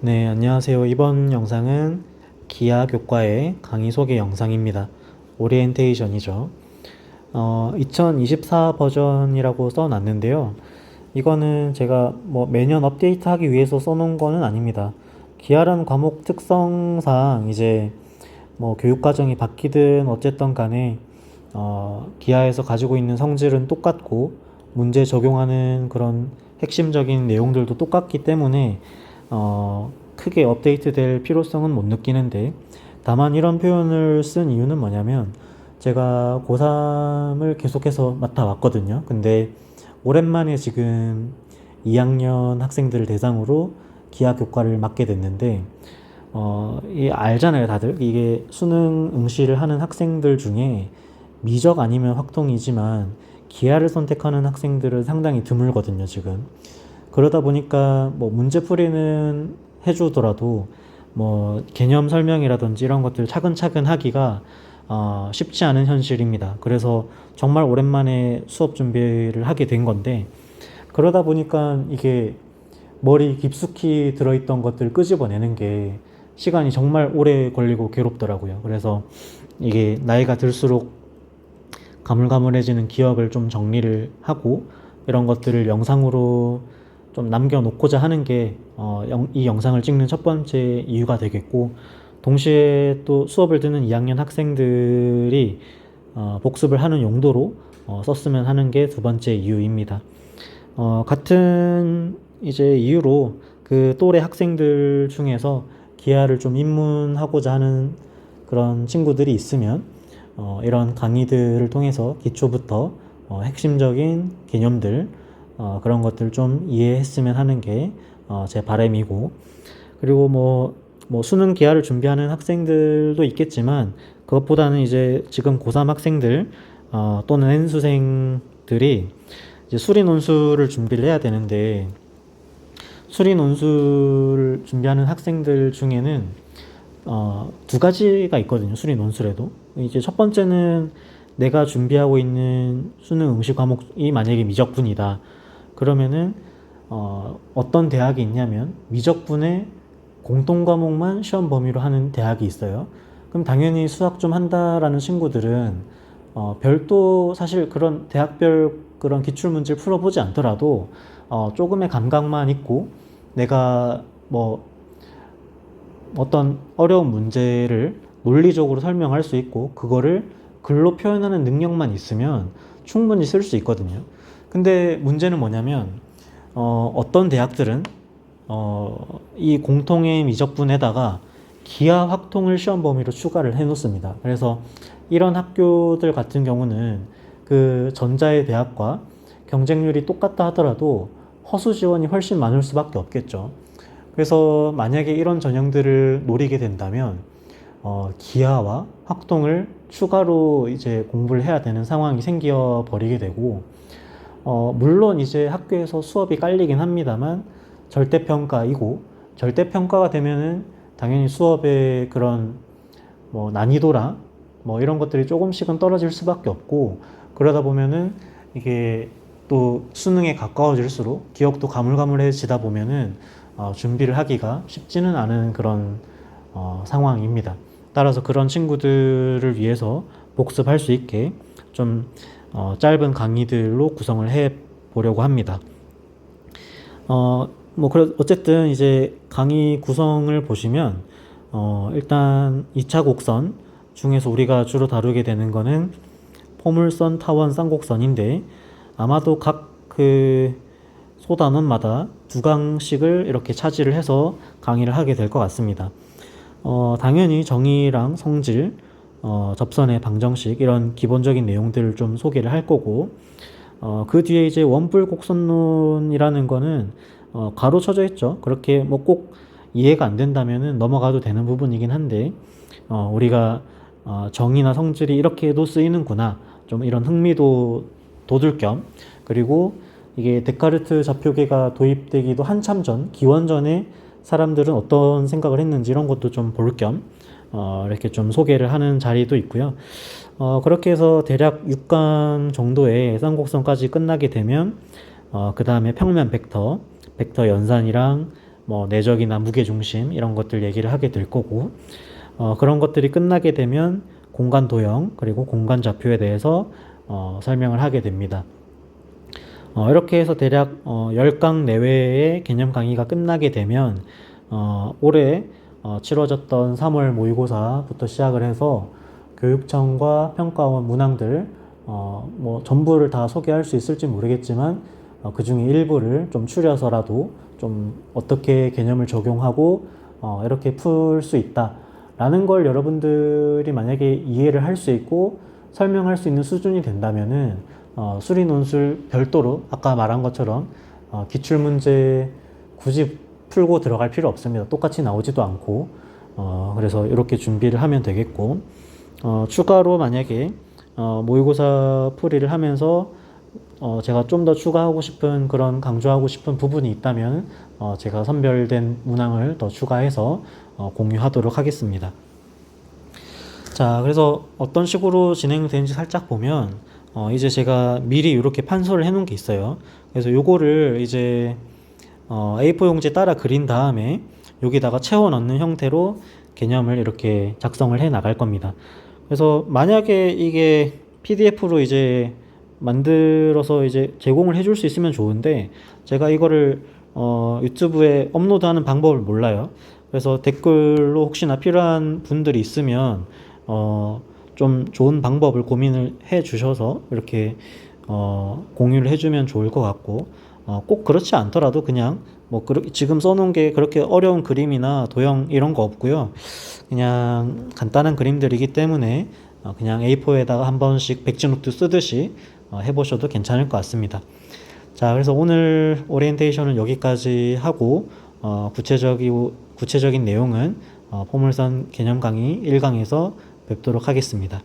네, 안녕하세요. 이번 영상은 기하 교과의 강의 소개 영상입니다. 오리엔테이션이죠. 2024 버전이라고 써놨는데요. 이거는 제가 뭐 매년 업데이트하기 위해서 써놓은 거는 아닙니다. 기하라는 과목 특성상 이제 뭐 교육과정이 바뀌든 어쨌든 간에 기하에서 가지고 있는 성질은 똑같고 문제 적용하는 그런 핵심적인 내용들도 똑같기 때문에 크게 업데이트 될 필요성은 못 느끼는데, 다만 이런 표현을 쓴 이유는 뭐냐면 제가 고3을 계속해서 맡아왔거든요. 근데 오랜만에 지금 2학년 학생들을 대상으로 기하 교과를 맡게 됐는데, 이 알잖아요, 다들. 이게 수능 응시를 하는 학생들 중에 미적 아니면 확통이지만 기하를 선택하는 학생들은 상당히 드물거든요, 지금. 그러다 보니까 뭐 문제풀이는 해주더라도 뭐 개념 설명이라든지 이런 것들 차근차근 하기가 쉽지 않은 현실입니다. 그래서 정말 오랜만에 수업 준비를 하게 된 건데, 그러다 보니까 이게 머리 깊숙이 들어있던 것들 끄집어내는 게 시간이 정말 오래 걸리고 괴롭더라고요. 그래서 이게 나이가 들수록 가물가물해지는 기억을 좀 정리를 하고 이런 것들을 영상으로 좀 남겨놓고자 하는 게 이 영상을 찍는 첫 번째 이유가 되겠고, 동시에 또 수업을 듣는 2학년 학생들이 복습을 하는 용도로 썼으면 하는 게 두 번째 이유입니다. 같은 이제 이유로 그 또래 학생들 중에서 기하를 좀 입문하고자 하는 그런 친구들이 있으면 이런 강의들을 통해서 기초부터 핵심적인 개념들 그런 것들 좀 이해했으면 하는 게 제 바람이고, 그리고 뭐 수능 기하를 준비하는 학생들도 있겠지만 그것보다는 이제 지금 고3 학생들 또는 N수생들이 이제 수리 논술을 준비를 해야 되는데, 수리 논술을 준비하는 학생들 중에는 두 가지가 있거든요. 수리 논술에도. 이제 첫 번째는 내가 준비하고 있는 수능 응시 과목이 만약에 미적분이다. 그러면은 어떤 대학이 있냐면 미적분의 공통 과목만 시험 범위로 하는 대학이 있어요. 그럼 당연히 수학 좀 한다라는 친구들은 별도 사실 그런 대학별 그런 기출문제를 풀어보지 않더라도 조금의 감각만 있고 내가 뭐 어떤 어려운 문제를 논리적으로 설명할 수 있고 그거를 글로 표현하는 능력만 있으면 충분히 쓸 수 있거든요. 근데 문제는 뭐냐면 어떤 대학들은 이 공통의 미적분에다가 기하 확통을 시험 범위로 추가를 해 놓습니다. 그래서 이런 학교들 같은 경우는 그 전자의 대학과 경쟁률이 똑같다 하더라도 허수 지원이 훨씬 많을 수밖에 없겠죠. 그래서 만약에 이런 전형들을 노리게 된다면 기하와 확통을 추가로 이제 공부를 해야 되는 상황이 생겨 버리게 되고, 물론 이제 학교에서 수업이 깔리긴 합니다만 절대평가이고, 절대평가가 되면은 당연히 수업의 그런 뭐 난이도랑 뭐 이런 것들이 조금씩은 떨어질 수밖에 없고, 그러다 보면은 이게 또 수능에 가까워질수록 기억도 가물가물해지다 보면은 준비를 하기가 쉽지는 않은 그런 상황입니다. 따라서 그런 친구들을 위해서 복습할 수 있게 좀 짧은 강의들로 구성을 해 보려고 합니다. 어쨌든 이제 강의 구성을 보시면 일단 2차 곡선 중에서 우리가 주로 다루게 되는 거는 포물선, 타원, 쌍곡선인데, 아마도 각 그 소단원마다 두 강씩을 이렇게 차지를 해서 강의를 하게 될 것 같습니다. 당연히 정의랑 성질, 접선의 방정식 이런 기본적인 내용들을 좀 소개를 할 거고, 그 뒤에 이제 원뿔곡선론이라는 거는 가로쳐져 있죠. 그렇게 뭐 꼭 이해가 안 된다면은 넘어가도 되는 부분이긴 한데, 우리가 정의나 성질이 이렇게도 쓰이는구나, 좀 이런 흥미도 돋을 겸, 그리고 이게 데카르트 좌표계가 도입되기도 한참 전, 기원전에 사람들은 어떤 생각을 했는지 이런 것도 좀 볼 겸 이렇게 좀 소개를 하는 자리도 있고요. 그렇게 해서 대략 6강 정도의 쌍곡선까지 끝나게 되면 그 다음에 평면 벡터, 벡터 연산이랑 뭐 내적이나 무게중심 이런 것들 얘기를 하게 될 거고, 그런 것들이 끝나게 되면 공간 도형 그리고 공간 좌표에 대해서 설명을 하게 됩니다. 이렇게 해서 대략 10강 내외의 개념 강의가 끝나게 되면 올해 치러졌던 3월 모의고사부터 시작을 해서 교육청과 평가원 문항들 뭐 전부를 다 소개할 수 있을지 모르겠지만 그 중에 일부를 좀 추려서라도 좀 어떻게 개념을 적용하고 이렇게 풀 수 있다 라는 걸 여러분들이 만약에 이해를 할 수 있고 설명할 수 있는 수준이 된다면은 수리 논술 별도로 아까 말한 것처럼 기출문제 굳이 풀고 들어갈 필요 없습니다. 똑같이 나오지도 않고 그래서 이렇게 준비를 하면 되겠고, 추가로 만약에 모의고사 풀이를 하면서 제가 좀 더 추가하고 싶은 그런 강조하고 싶은 부분이 있다면 제가 선별된 문항을 더 추가해서 공유하도록 하겠습니다. 자, 그래서 어떤 식으로 진행되는지 살짝 보면 이제 제가 미리 이렇게 판서를 해 놓은 게 있어요. 그래서 요거를 이제 A4 용지에 따라 그린 다음에 여기다가 채워 넣는 형태로 개념을 이렇게 작성을 해 나갈 겁니다. 그래서 만약에 이게 PDF로 이제 만들어서 이제 제공을 해줄 수 있으면 좋은데 제가 이거를 유튜브에 업로드하는 방법을 몰라요. 그래서 댓글로 혹시나 필요한 분들이 있으면 좀 좋은 방법을 고민을 해 주셔서 이렇게 공유를 해주면 좋을 것 같고, 꼭 그렇지 않더라도 그냥 뭐 지금 써놓은 게 그렇게 어려운 그림이나 도형 이런 거 없고요. 그냥 간단한 그림들이기 때문에 그냥 A4에다가 한 번씩 백지노트 쓰듯이 해보셔도 괜찮을 것 같습니다. 자, 그래서 오늘 오리엔테이션은 여기까지 하고 구체적인 내용은 포물선 개념 강의 1강에서 뵙도록 하겠습니다.